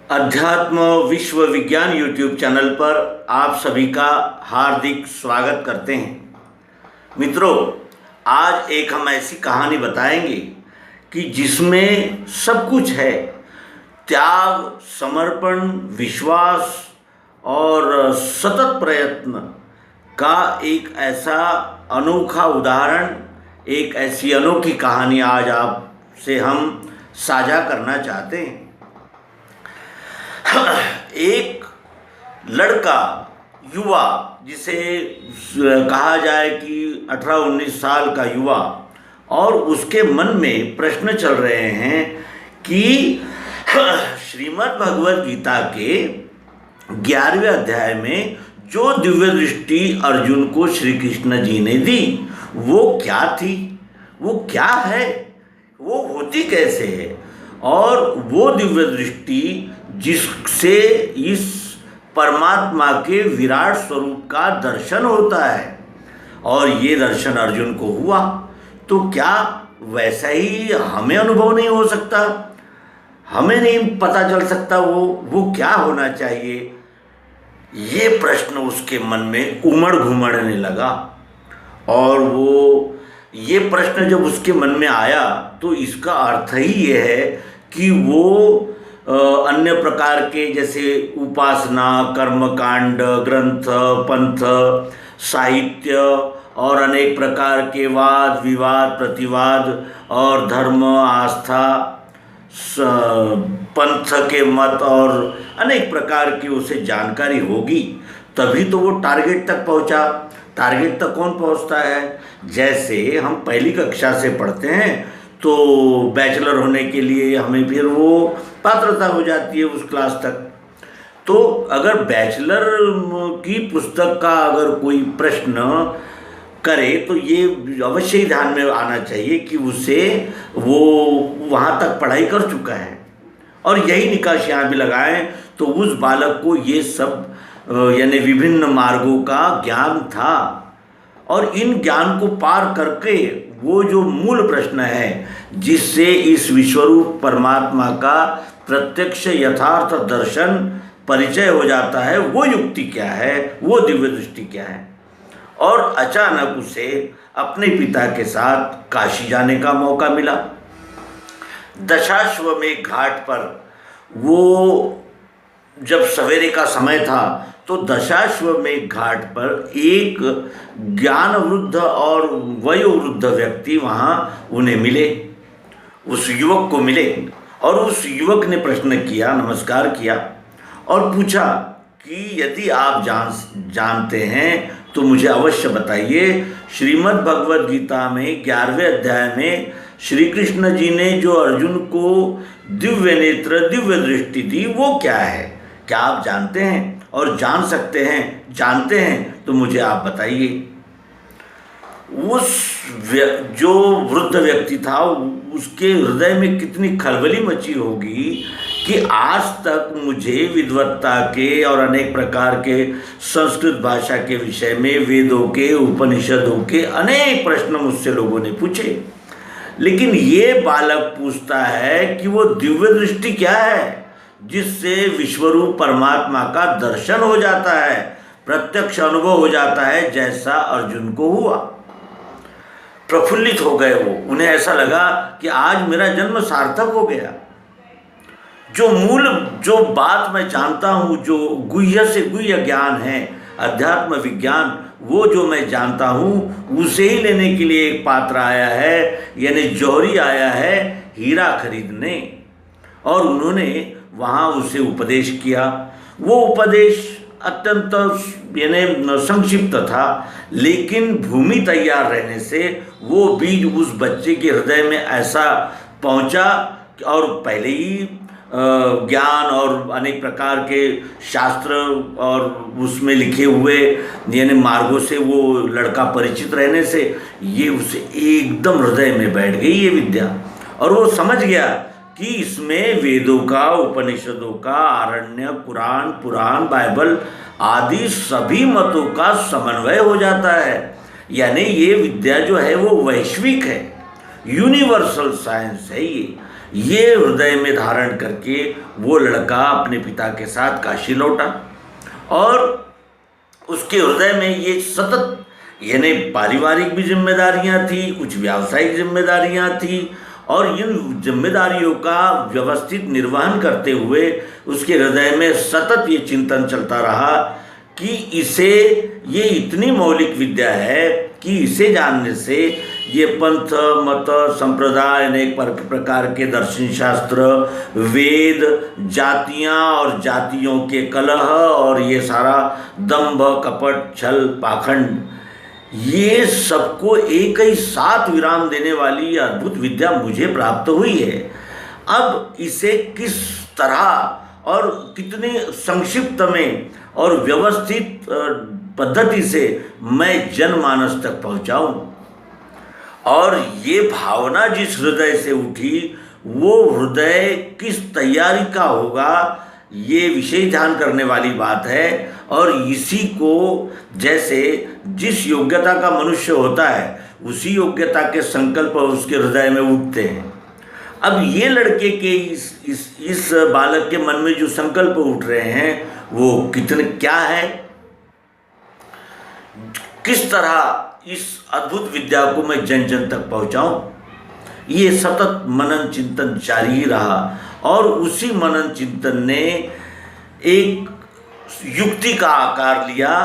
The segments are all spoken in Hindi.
अध्यात्म विश्व विज्ञान यूट्यूब चैनल पर आप सभी का हार्दिक स्वागत करते हैं। मित्रों, आज एक हम ऐसी कहानी बताएंगे कि जिसमें सब कुछ है। त्याग, समर्पण, विश्वास और सतत प्रयत्न का एक ऐसा अनोखा उदाहरण, एक ऐसी अनोखी कहानी आज आपसे हम साझा करना चाहते हैं। एक लड़का, युवा, जिसे कहा जाए कि 18-19 साल का युवा, और उसके मन में प्रश्न चल रहे हैं कि श्रीमद् भगवद गीता के 11वें अध्याय में जो दिव्य दृष्टि अर्जुन को श्री कृष्ण जी ने दी, वो क्या थी, वो क्या है, वो होती कैसे है, और वो दिव्य दृष्टि जिससे इस परमात्मा के विराट स्वरूप का दर्शन होता है, और ये दर्शन अर्जुन को हुआ, तो क्या वैसा ही हमें अनुभव नहीं हो सकता? हमें नहीं पता चल सकता वो क्या होना चाहिए? ये प्रश्न उसके मन में उमड़ घुमड़ने लगा। और वो ये प्रश्न जब उसके मन में आया तो इसका अर्थ ही ये है कि वो अन्य प्रकार के जैसे उपासना, कर्मकांड, ग्रंथ, पंथ, साहित्य और अनेक प्रकार के वाद विवाद, प्रतिवाद और धर्म, आस्था, पंथ के मत और अनेक प्रकार की उसे जानकारी होगी, तभी तो वो टारगेट तक पहुंचा। टारगेट तक कौन पहुंचता है? जैसे हम पहली कक्षा से पढ़ते हैं तो बैचलर होने के लिए हमें फिर वो पात्रता हो जाती है उस क्लास तक। तो अगर बैचलर की पुस्तक का अगर कोई प्रश्न करे तो ये अवश्य ही ध्यान में आना चाहिए कि उसे वो वहाँ तक पढ़ाई कर चुका है, और यही निकाश यहाँ भी लगाएं तो उस बालक को ये सब यानी विभिन्न मार्गों का ज्ञान था। और इन ज्ञान को पार करके वो जो मूल प्रश्न है जिससे इस विश्वरूप परमात्मा का प्रत्यक्ष यथार्थ दर्शन परिचय हो जाता है, वो युक्ति क्या है, वो दिव्य दृष्टि क्या है। और अचानक उसे अपने पिता के साथ काशी जाने का मौका मिला। दशाश्वमेध घाट पर वो जब सवेरे का समय था तो दशाश्वमेध घाट पर एक ज्ञान वृद्ध और वयोवृद्ध व्यक्ति वहाँ उन्हें मिले, उस युवक को मिले। और उस युवक ने प्रश्न किया, नमस्कार किया और पूछा कि यदि आप जानते हैं तो मुझे अवश्य बताइए, श्रीमद् भगवद गीता में 11वें अध्याय में श्री कृष्ण जी ने जो अर्जुन को दिव्य नेत्र, दिव्य दृष्टि दी, वो क्या है? क्या आप जानते हैं? और जान सकते हैं, जानते हैं तो मुझे आप बताइए। उस जो वृद्ध व्यक्ति था उसके हृदय में कितनी खलबली मची होगी कि आज तक मुझे विद्वत्ता के और अनेक प्रकार के संस्कृत भाषा के विषय में, वेदों के, उपनिषदों के अनेक प्रश्न मुझसे लोगों ने पूछे, लेकिन ये बालक पूछता है कि वो दिव्य दृष्टि क्या है जिससे विश्वरूप परमात्मा का दर्शन हो जाता है, प्रत्यक्ष अनुभव हो जाता है, जैसा अर्जुन को हुआ। प्रफुल्लित हो गए वो, उन्हें ऐसा लगा कि आज मेरा जन्म सार्थक हो गया। जो बात मैं जानता हूँ, जो गुह्य से गुह्य ज्ञान है, अध्यात्म विज्ञान, वो जो मैं जानता हूँ उसे ही लेने के लिए एक पात्र आया है, यानी जौहरी आया है हीरा खरीदने। और उन्होंने वहाँ उसे उपदेश किया। वो उपदेश अत्यंत यानी संक्षिप्त था, लेकिन भूमि तैयार रहने से वो बीज उस बच्चे के हृदय में ऐसा पहुँचा और पहले ही ज्ञान और अनेक प्रकार के शास्त्र और उसमें लिखे हुए यानी मार्गों से वो लड़का परिचित रहने से ये उसे एकदम हृदय में बैठ गई ये विद्या। और वो समझ गया कि इसमें वेदों का, उपनिषदों का, आरण्य, कुरान, पुराण, बाइबल आदि सभी मतों का समन्वय हो जाता है। यानी ये विद्या जो है वो वैश्विक है, यूनिवर्सल साइंस है ये। ये हृदय में धारण करके वो लड़का अपने पिता के साथ काशी लौटा और उसके हृदय में ये सतत यानी पारिवारिक भी जिम्मेदारियां थी, कुछ व्यावसायिक जिम्मेदारियां थी और इन जिम्मेदारियों का व्यवस्थित निर्वहन करते हुए उसके हृदय में सतत ये चिंतन चलता रहा कि इसे ये इतनी मौलिक विद्या है कि इसे जानने से ये पंथ मत संप्रदाय अनेक प्रकार के दर्शन शास्त्र, वेद, जातियां और जातियों के कलह और ये सारा दंभ कपट छल पाखंड, ये सबको एक ही साथ विराम देने वाली अद्भुत विद्या मुझे प्राप्त हुई है। अब इसे किस तरह और कितनी संक्षिप्त में और व्यवस्थित पद्धति से मैं जनमानस तक पहुंचाऊं, और ये भावना जिस हृदय से उठी वो हृदय किस तैयारी का होगा, ये विशेष ध्यान करने वाली बात है। और इसी को जैसे जिस योग्यता का मनुष्य होता है उसी योग्यता के संकल्प उसके हृदय में उठते हैं। अब ये लड़के के इस बालक के मन में जो संकल्प उठ रहे हैं वो कितने क्या है, किस तरह इस अद्भुत विद्या को मैं जन जन तक पहुंचाऊं, ये सतत मनन चिंतन जारी ही रहा। और उसी मनन चिंतन ने एक युक्ति का आकार लिया।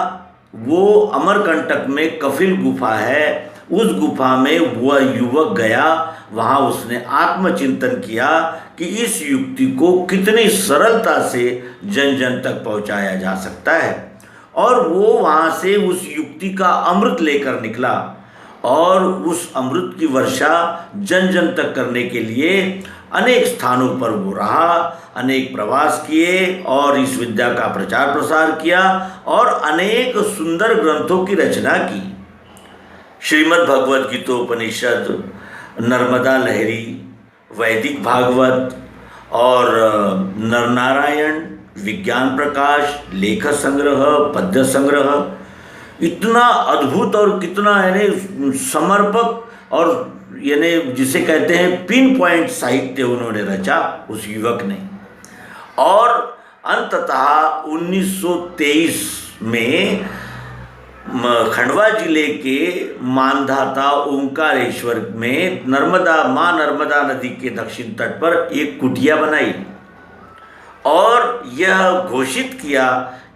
वो अमरकंटक में कपिल गुफा है, उस गुफा में वह युवक गया, वहाँ उसने आत्मचिंतन किया कि इस युक्ति को कितनी सरलता से जन जन तक पहुँचाया जा सकता है। और वो वहाँ से उस युक्ति का अमृत लेकर निकला और उस अमृत की वर्षा जन जन तक करने के लिए अनेक स्थानों पर वो रहा, अनेक प्रवास किए और इस विद्या का प्रचार प्रसार किया और अनेक सुंदर ग्रंथों की रचना की। श्रीमद् भगवद गीतोपनिषद, नर्मदा लहरी, वैदिक भागवत और नरनारायण, विज्ञान प्रकाश, लेख संग्रह, पद्य संग्रह, इतना अद्भुत और कितना यानी समर्पक और यानी जिसे कहते हैं पिन पॉइंट साहित्य उन्होंने रचा उस युवक ने। और अंततः 1923 में खंडवा जिले के मानधाता ओंकारेश्वर में माँ नर्मदा नदी के दक्षिण तट पर एक कुटिया बनाई और यह घोषित किया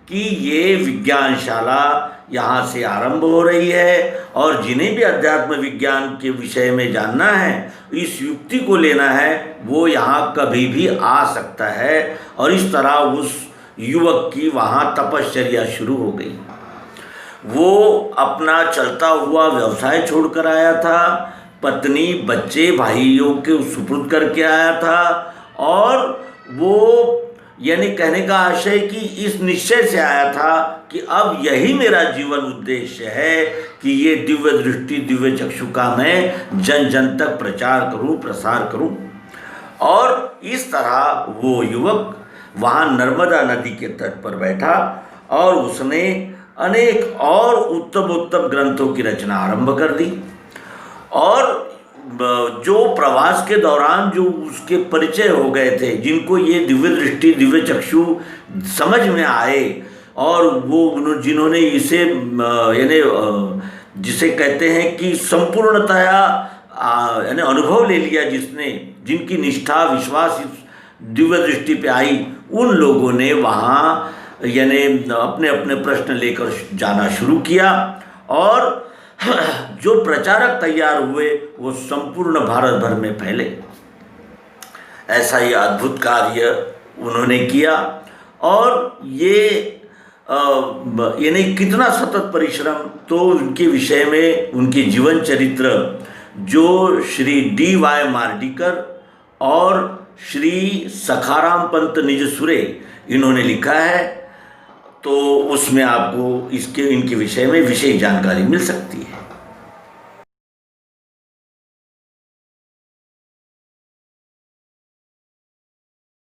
कि ये विज्ञानशाला यहाँ से आरंभ हो रही है और जिन्हें भी अध्यात्म विज्ञान के विषय में जानना है, इस युक्ति को लेना है, वो यहाँ कभी भी आ सकता है। और इस तरह उस युवक की वहाँ तपश्चर्या शुरू हो गई। वो अपना चलता हुआ व्यवसाय छोड़कर आया था, पत्नी बच्चे भाइयों के सुपुर्द करके आया था और वो यानी कहने का आशय कि इस निश्चय से आया था कि अब यही मेरा जीवन उद्देश्य है कि ये दिव्य दृष्टि दिव्य चक्षु का मैं जन जन तक प्रचार करूं, प्रसार करूं। और इस तरह वो युवक वहाँ नर्मदा नदी के तट पर बैठा और उसने अनेक और उत्तम उत्तम ग्रंथों की रचना आरंभ कर दी। और जो प्रवास के दौरान जो उसके परिचय हो गए थे, जिनको ये दिव्य दृष्टि दिव्य चक्षु समझ में आए और वो जिन्होंने इसे यानी जिसे कहते हैं कि संपूर्णतया यानी अनुभव ले लिया, जिनकी निष्ठा विश्वास इस दिव्य दृष्टि पे आई, उन लोगों ने वहाँ यानी अपने अपने प्रश्न लेकर जाना शुरू किया और जो प्रचारक तैयार हुए वो संपूर्ण भारत भर में फैले। ऐसा ही अद्भुत कार्य उन्होंने किया। और ये यानी कितना सतत परिश्रम, तो उनके विषय में उनके जीवन चरित्र जो श्री D.Y. मार्डीकर और श्री सखाराम पंत निजसुरे इन्होंने लिखा है, तो उसमें आपको इनके विषय में विशेष जानकारी मिल सकती है।